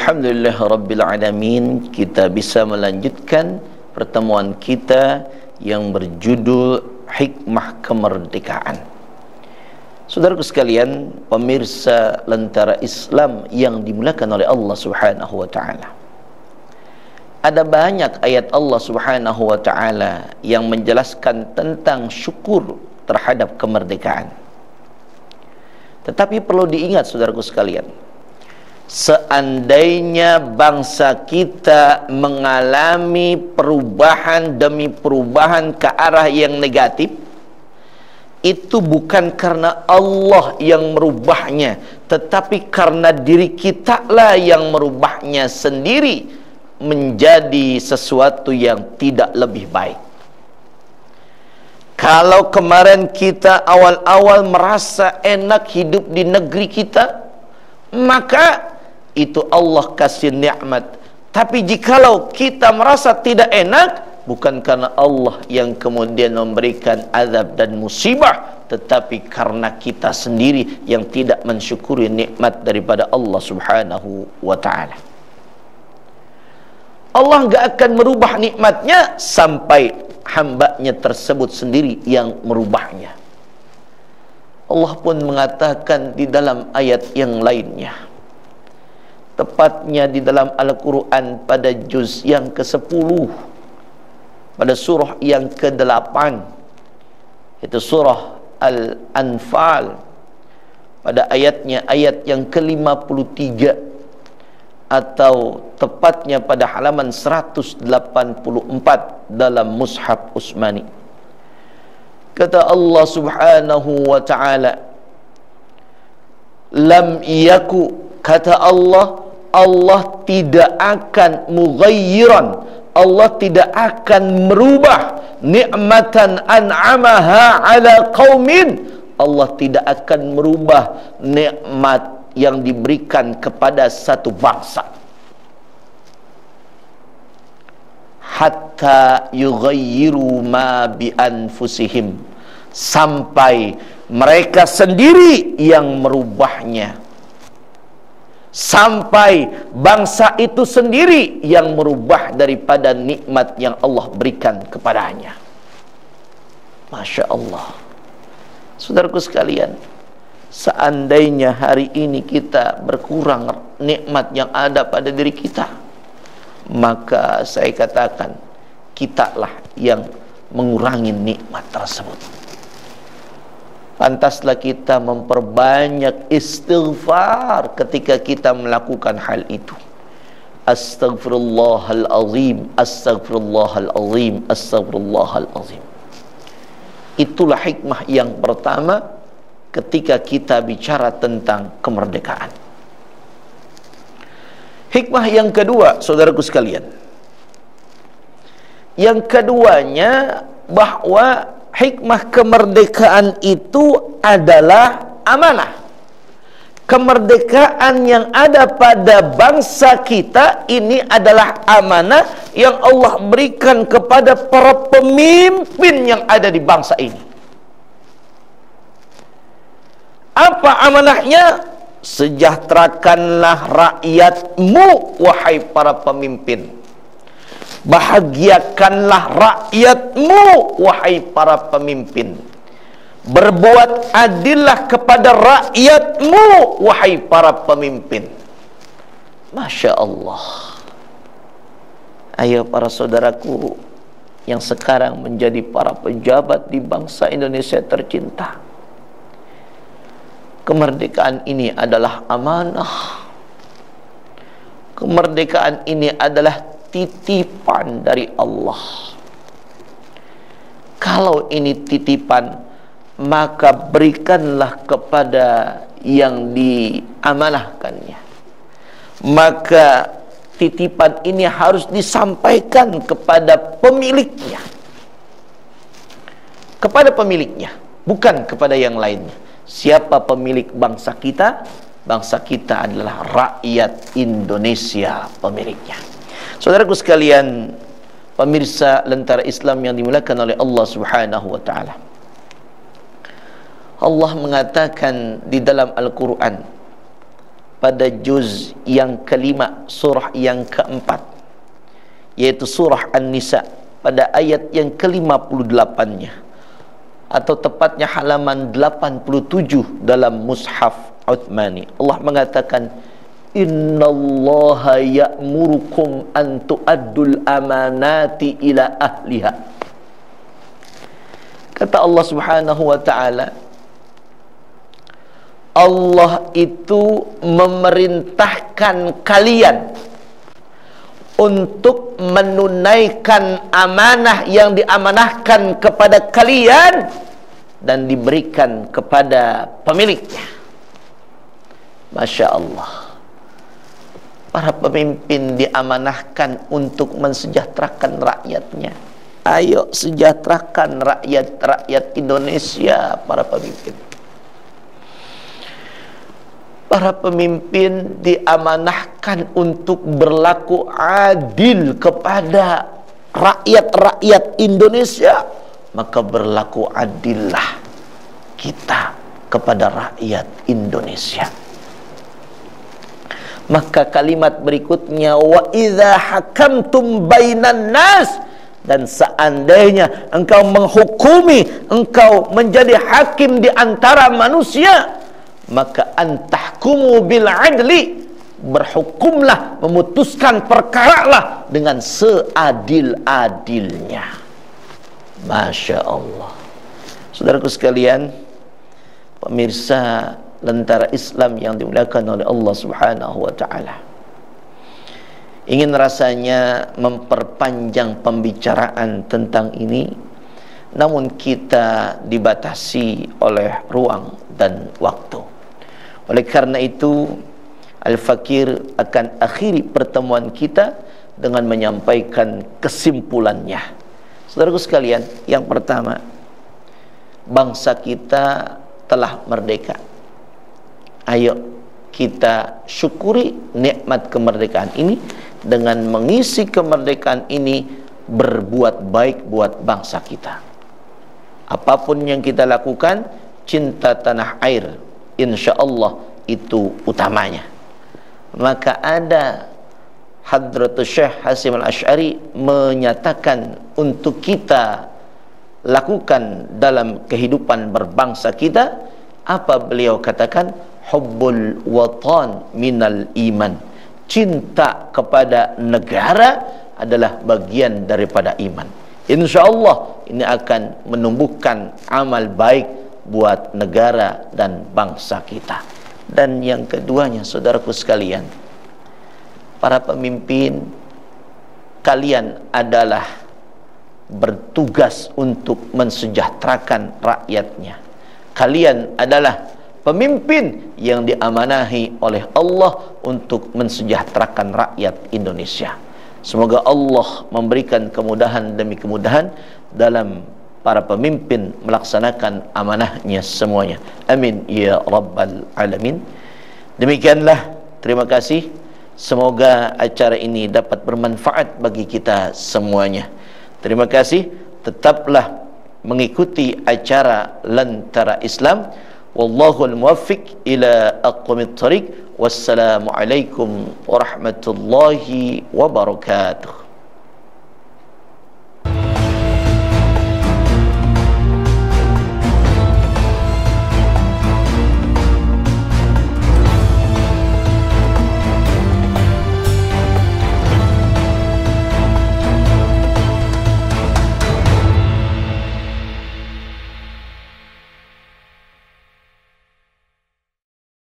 Alhamdulillah Rabbil Alamin. Kita bisa melanjutkan pertemuan kita yang berjudul Hikmah Kemerdekaan. Saudaraku sekalian, pemirsa Lentera Islam yang dimuliakan oleh Allah Subhanahu wa taala. Ada banyak ayat Allah Subhanahu wa taala yang menjelaskan tentang syukur terhadap kemerdekaan. Tetapi perlu diingat saudaraku sekalian, seandainya bangsa kita mengalami perubahan demi perubahan ke arah yang negatif, itu bukan karena Allah yang merubahnya, tetapi karena diri kita lah yang merubahnya sendiri menjadi sesuatu yang tidak lebih baik. Kalau kemarin kita awal-awal merasa enak hidup di negeri kita, maka itu Allah kasih nikmat. Tapi jikalau kita merasa tidak enak, bukan karena Allah yang kemudian memberikan azab dan musibah, tetapi karena kita sendiri yang tidak mensyukuri nikmat daripada Allah Subhanahu wa ta'ala. Allah enggak akan merubah nikmatnya sampai hambanya tersebut sendiri yang merubahnya. Allah pun mengatakan di dalam ayat yang lainnya, tepatnya di dalam Al-Quran pada juz yang ke-10, pada surah yang ke-8, itu surah Al-Anfal, pada ayatnya ayat yang ke-53, atau tepatnya pada halaman 184 dalam Mushaf Utsmani. Kata Allah Subhanahu wa ta'ala, lam yaku, kata Allah, Allah tidak akan mughayyiran, Allah tidak akan merubah ni'matan an'amaha ala qaumin, Allah tidak akan merubah nikmat yang diberikan kepada satu bangsa hatta yughayyiru ma bi anfusihim, sampai mereka sendiri yang merubahnya, sampai bangsa itu sendiri yang merubah daripada nikmat yang Allah berikan kepadanya. Masya Allah. Saudaraku sekalian, seandainya hari ini kita berkurang nikmat yang ada pada diri kita, maka saya katakan kitalah yang mengurangi nikmat tersebut. Pantaslah kita memperbanyak istighfar ketika kita melakukan hal itu. Astaghfirullahalazim, astaghfirullahalazim, astaghfirullahalazim. Itulah hikmah yang pertama ketika kita bicara tentang kemerdekaan. Hikmah yang kedua, saudaraku sekalian, yang keduanya bahwa hikmah kemerdekaan itu adalah amanah. Kemerdekaan yang ada pada bangsa kita ini adalah amanah yang Allah berikan kepada para pemimpin yang ada di bangsa ini. Apa amanahnya? Sejahterakanlah rakyatmu, wahai para pemimpin. Bahagiakanlah rakyatmu, wahai para pemimpin. Berbuat adillah kepada rakyatmu, wahai para pemimpin. Masya Allah. Ayo para saudaraku yang sekarang menjadi para pejabat di bangsa Indonesia tercinta, kemerdekaan ini adalah amanah. Kemerdekaan ini adalah titipan dari Allah. Kalau ini titipan, maka berikanlah kepada yang diamanahkannya. Maka titipan ini harus disampaikan kepada pemiliknya. Kepada pemiliknya, bukan kepada yang lainnya. Siapa pemilik bangsa kita? Bangsa kita adalah rakyat Indonesia pemiliknya. Saudaraku sekalian, pemirsa Lentera Islam yang dimuliakan oleh Allah Subhanahu wa ta'ala, Allah mengatakan di dalam Al-Quran, pada juz yang kelima, surah yang keempat, yaitu surah An-Nisa, pada ayat yang ke-58-nya, atau tepatnya halaman 87 dalam Mushaf Uthmani. Allah mengatakan, innallaha ya'murukum an tu'addul amanati ila ahliha. Kata Allah Subhanahu wa ta'ala, Allah itu memerintahkan kalian untuk menunaikan amanah yang diamanahkan kepada kalian dan diberikan kepada pemiliknya. Masya Allah. Para pemimpin diamanahkan untuk mensejahterakan rakyatnya. Ayo sejahterakan rakyat Indonesia, para pemimpin. Para pemimpin diamanahkan untuk berlaku adil kepada rakyat-rakyat Indonesia, maka berlaku adillah kita kepada rakyat Indonesia. Maka kalimat berikutnya, wa idza hakamtum bainan nas, dan seandainya engkau menghukumi, engkau menjadi hakim di antara manusia, maka antahkumu bil adli, berhukumlah, memutuskan perkaralah dengan seadil-adilnya. Masya Allah. Saudaraku sekalian, pemirsa Lentera Islam yang dimuliakan oleh Allah Subhanahu wa ta'ala, ingin rasanya memperpanjang pembicaraan tentang ini, namun kita dibatasi oleh ruang dan waktu. Oleh karena itu, Al-Fakir akan akhiri pertemuan kita dengan menyampaikan kesimpulannya. Saudaraku sekalian, yang pertama, bangsa kita telah merdeka. Ayo kita syukuri nikmat kemerdekaan ini dengan mengisi kemerdekaan ini berbuat baik buat bangsa kita. Apapun yang kita lakukan, cinta tanah air, insya Allah itu utamanya. Maka ada Hadratus Syekh Hasim Al-Asy'ari menyatakan untuk kita lakukan dalam kehidupan berbangsa kita, apa beliau katakan? Hubbul watan minal iman. Cinta kepada negara adalah bagian daripada iman. Insya Allah ini akan menumbuhkan amal baik buat negara dan bangsa kita. Dan yang keduanya, saudaraku sekalian, para pemimpin, kalian adalah bertugas untuk mensejahterakan rakyatnya. Kalian adalah pemimpin yang diamanahi oleh Allah untuk mensejahterakan rakyat Indonesia. Semoga Allah memberikan kemudahan demi kemudahan dalam para pemimpin melaksanakan amanahnya semuanya. Amin ya rabbal alamin. Demikianlah, terima kasih. Semoga acara ini dapat bermanfaat bagi kita semuanya. Terima kasih. Tetaplah mengikuti acara Lentera Islam. Wallahul muwaffiq ila aqwamit thariq. Wassalamualaikum warahmatullahi wabarakatuh.